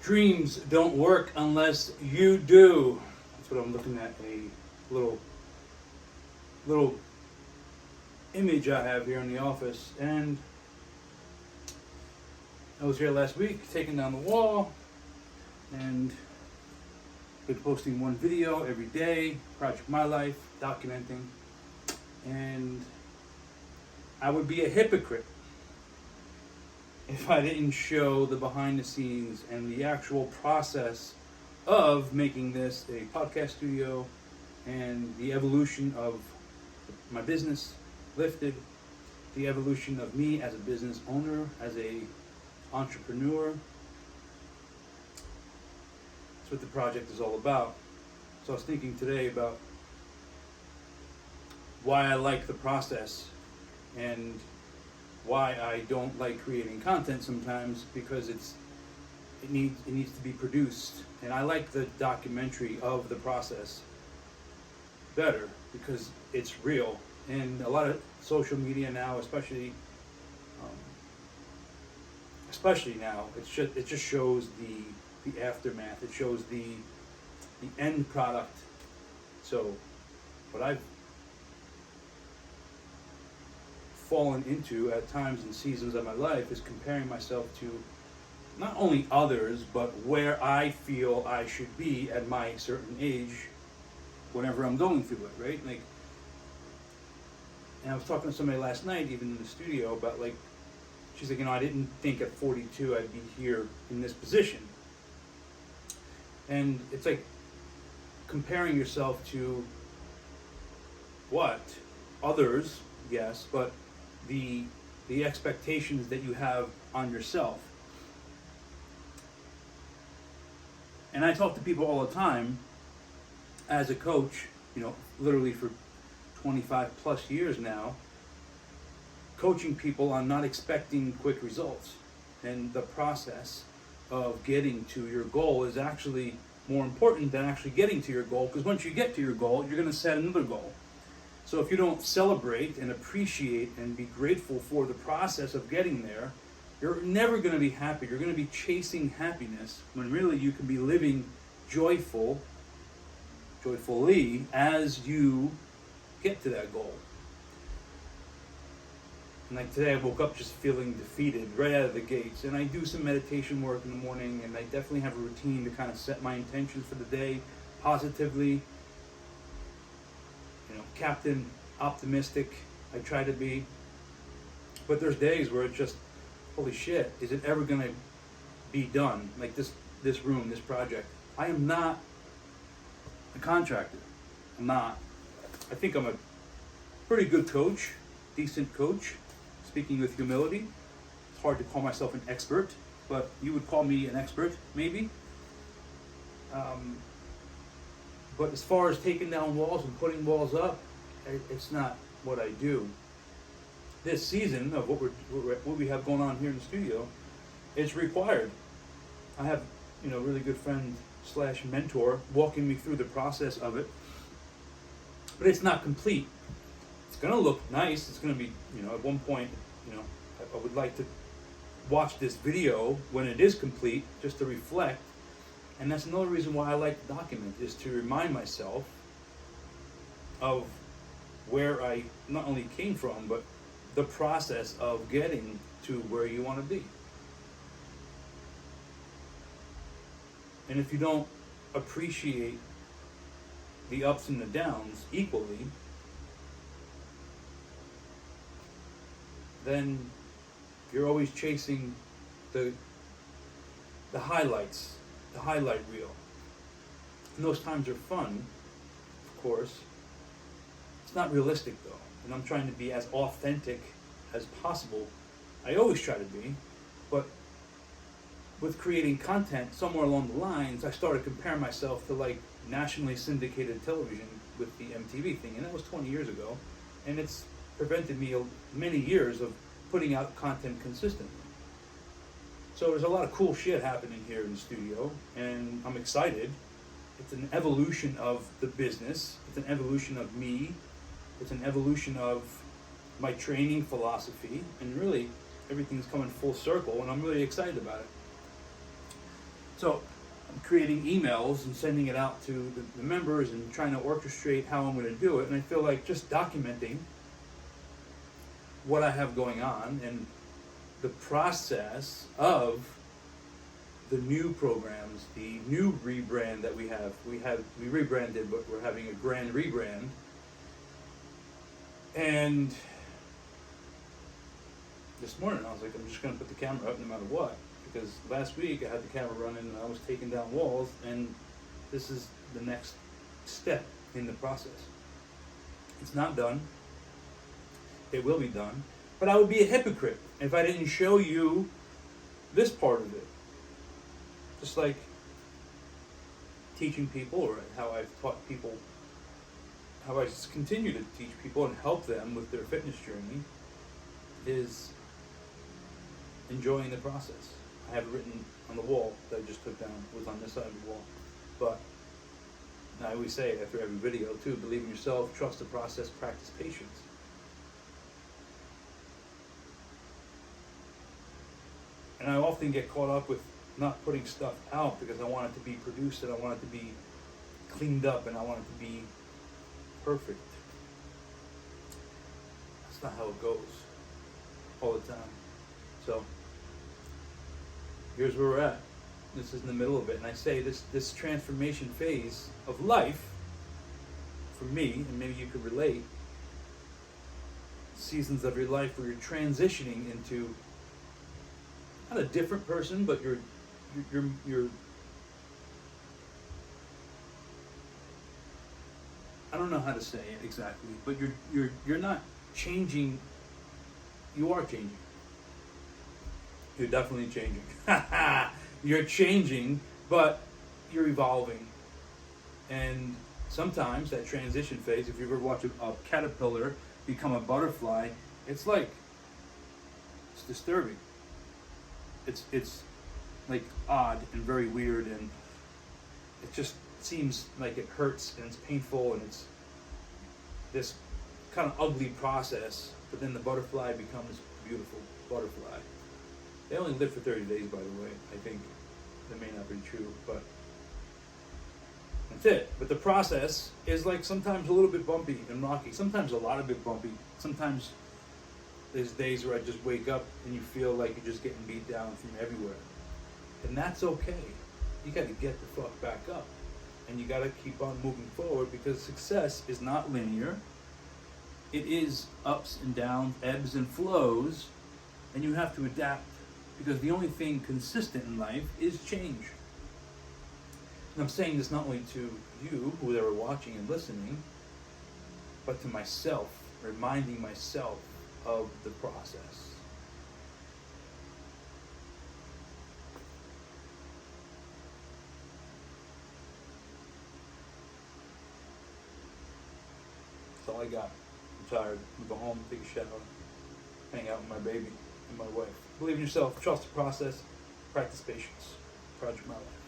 Dreams don't work unless you do. That's what I'm looking at, a little image I have here in the office. And I was here last week taking down the wall and been posting one video every day, Project My Life, documenting. And I would be a hypocrite if I didn't show the behind the scenes and the actual process of making this a podcast studio and the evolution of my business, Lifted, the evolution of me as a business owner, as a entrepreneur. That's what the project is all about. So I was thinking today about why I like the process and why I don't like creating content sometimes, because it needs to be produced, and I like the documentary of the process better because it's real. And a lot of social media now, especially now, it just shows the aftermath. It shows the end product. So what I've fallen into at times and seasons of my life is comparing myself to not only others, but where I feel I should be at my certain age whenever I'm going through it, right? Like, and I was talking to somebody last night, even in the studio, about, like, she's like, I didn't think at 42 I'd be here in this position. And it's like comparing yourself to what? Others, yes, but the expectations that you have on yourself. And I talk to people all the time as a coach, literally for 25 plus years now, coaching people on not expecting quick results. And the process of getting to your goal is actually more important than actually getting to your goal, because once you get to your goal, you're going to set another goal. So if you don't celebrate and appreciate and be grateful for the process of getting there, you're never going to be happy. You're going to be chasing happiness when really you can be living joyfully as you get to that goal. And like today I woke up just feeling defeated right out of the gates. And I do some meditation work in the morning, and I definitely have a routine to kind of set my intentions for the day positively. Captain optimistic, I try to be. But there's days where it's just, holy shit, is it ever going to be done? Like this room, this project. I am not a contractor. I'm not. I think I'm a pretty good coach, decent coach, speaking with humility. It's hard to call myself an expert, but you would call me an expert, maybe. But as far as taking down walls and putting walls up, it's not what I do. This season of what we have going on here in the studio, it's required. I have, really good friend / mentor walking me through the process of it, but it's not complete. It's gonna look nice. It's gonna be, at one point, I would like to watch this video when it is complete, just to reflect. And that's another reason why I like to document, is to remind myself of where I not only came from, but the process of getting to where you want to be. And if you don't appreciate the ups and the downs equally, then you're always chasing the highlights, the highlight reel. And those times are fun, of course. It's not realistic though, and I'm trying to be as authentic as possible. I always try to be, but with creating content, somewhere along the lines, I started comparing myself to like nationally syndicated television with the MTV thing, and that was 20 years ago, and it's prevented me many years of putting out content consistently. So there's a lot of cool shit happening here in the studio, and I'm excited. It's an evolution of the business. It's an evolution of me. It's an evolution of my training philosophy, and really everything's coming full circle, and I'm really excited about it. So I'm creating emails and sending it out to the members and trying to orchestrate how I'm going to do it, and I feel like just documenting what I have going on and the process of the new programs, the new rebrand that we have. We rebranded, but we're having a grand rebrand. And this morning I was like, I'm just going to put the camera up no matter what, because last week I had the camera running and I was taking down walls, and this is the next step in the process. It's not done. It will be done. But I would be a hypocrite if I didn't show you this part of it. Just like teaching people, or how I've taught people, how I continue to teach people and help them with their fitness journey, is enjoying the process. I have it written on the wall that I just took down. It was on this side of the wall. But I always say it after every video too, believe in yourself, trust the process, practice patience. And I often get caught up with not putting stuff out because I want it to be produced and I want it to be cleaned up and I want it to be perfect. That's not how it goes all the time. So here's where we're at. This is in the middle of it, and I say this transformation phase of life, for me, and maybe you could relate, seasons of your life where you're transitioning into not a different person, but you're I don't know how to say it exactly, but you're not changing. You are changing. You're definitely changing. You're changing, but you're evolving. And sometimes that transition phase, if you ever watch a caterpillar become a butterfly, it's disturbing. It's like odd and very weird, and it just seems like it hurts and it's painful and it's this kind of ugly process, but then the butterfly becomes a beautiful butterfly. They only live for 30 days, by the way. I think that may not be true, but that's it. But the process is like sometimes a little bit bumpy and rocky, sometimes a lot of bit bumpy. Sometimes there's days where I just wake up and you feel like you're just getting beat down from everywhere. And that's okay. You got to get the fuck back up. And you got to keep on moving forward, because success is not linear. It is ups and downs, ebbs and flows, and you have to adapt, because the only thing consistent in life is change. And I'm saying this not only to you, who are watching and listening, but to myself, reminding myself of the process. That's all I got. I'm tired. I'm going home, take a shower, hang out with my baby and my wife. Believe in yourself, trust the process, practice patience. Project My Life.